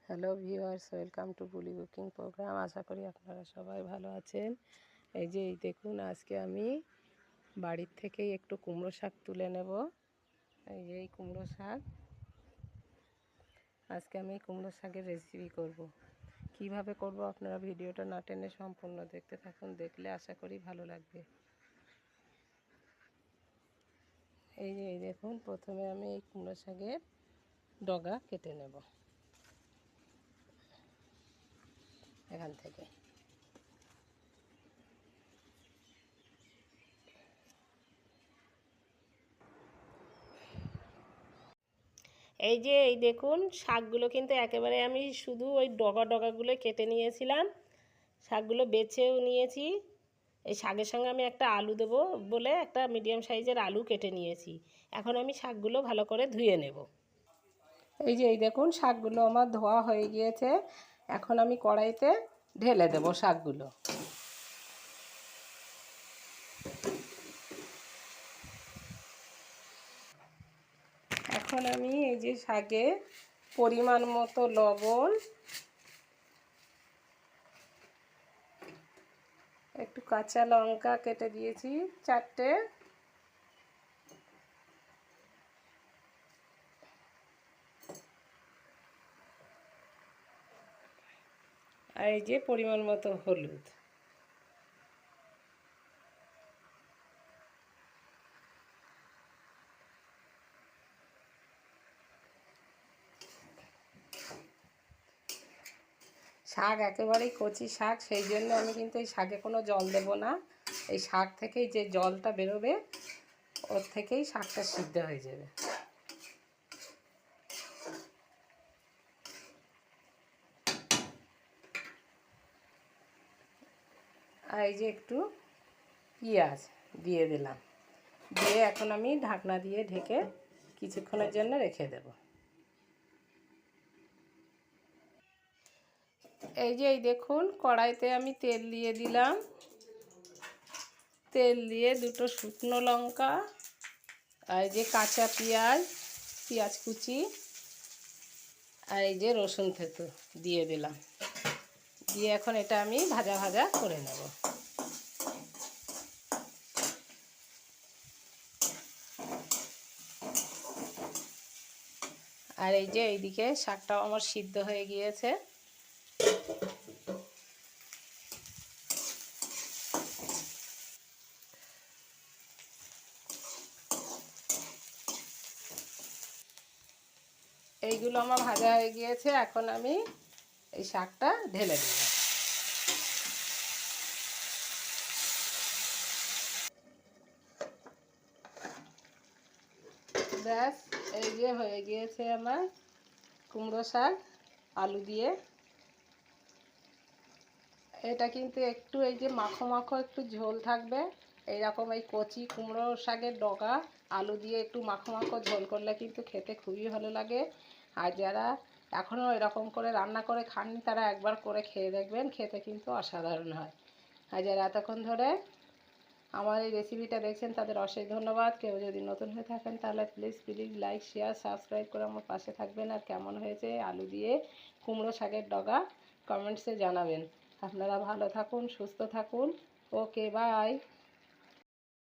Hello viewers, welcome to বুলি cooking program. আশা করি আপনারা সবাই ভালো আছেন। এই দেখুন, আজকে আমি বাড়ির থেকেই একটু কুমড়ো শাক তুলে নেব। এই কুমড়ো শাক, আজকে আমি কুমড়ো শাকের রেসিপি করব। কিভাবে করব আপনারা ভিডিওটা না টেনে সম্পূর্ণ দেখতে থাকুন, দেখলে আশা করি ভালো লাগবে। এই দেখুন, প্রথমে আমি এই কুমড়ো শাকের ডগা কেটে নেব এখান থেকে। এই দেখুন, শাকগুলো কিন্তু একেবারে আমি শুধু ওই ডগাগুলো কেটে নিয়েছিলাম, শাকগুলো বেছেও নিয়েছি। এই শাকের সঙ্গে আমি একটা আলু দেবো বলে একটা মিডিয়াম সাইজের আলু কেটে নিয়েছি। এখন আমি শাকগুলো ভালো করে ধুয়ে নেব। এই দেখুন, শাকগুলো আমার ধোয়া হয়ে গিয়েছে। এখন আমি কড়াইতে ঢেলে দেব শাকগুলো। এখন আমি এই যে শাকে পরিমাণ মতো লবণ, একটু কাঁচা লঙ্কা কেটে দিয়েছি 4টে, আর এই যে পরিমাণ মতো হলুদ। শাক একেবারেই কচি শাক, সেই জন্য আমি কিন্তু এই শাকে কোনো জল দেব না। এই শাক থেকেই যে জলটা বেরোবে, ওর থেকেই শাকটা সিদ্ধ হয়ে যাবে। আর এই যে একটু পেঁয়াজ দিয়ে দিলাম, দিয়ে এখন আমি ঢাকনা দিয়ে ঢেকে কিছুক্ষণের জন্য রেখে দেব। এই দেখুন, কড়াইতে আমি তেল দিয়ে দিলাম। তেল দিয়ে 2টো শুকনো লঙ্কা, আর এই যে কাঁচা পেঁয়াজ কুচি, আর এই যে রসুন থেতো দিয়ে দিলাম। দিয়ে এখন এটা আমি ভাজা ভাজা করে নেব। আর এই যে এইদিকে শাকটাও আমার সিদ্ধ হয়ে গিয়েছে। এইগুলো আমার ভাজা হয়ে গিয়েছে, এখন আমি এই শাকটা ঢেলে দেব। ব্যাস, এই যে হয়ে গিয়েছে আমার কুমড়ো শাক আলু দিয়ে। এটা কিন্তু একটু এই যে মাখো মাখো একটু ঝোল থাকবে। এইরকম এই কচি কুমড়ো শাকের ডগা আলু দিয়ে একটু মাখো মাখো ঝোল করলে কিন্তু খেতে খুবই ভালো লাগে। আর যারা এখনও এরকম করে রান্না করে খাননি, তারা একবার করে খেয়ে দেখবেন, খেতে কিন্তু অসাধারণ হয়। আর যারা এতক্ষণ ধরে আমার এই রেসিপিটা দেখছেন, তাদের অশেষ ধন্যবাদ। কেউ যদি নতুন হয়ে থাকেন তাহলে প্লিজ লাইক, শেয়ার, সাবস্ক্রাইব করে আমার পাশে থাকবেন। আর কেমন হয়েছে আলু দিয়ে কুমড়ো শাকের ডগা কমেন্টসে জানাবেন। আপনারা ভালো থাকুন, সুস্থ থাকুন। ওকে, বাই।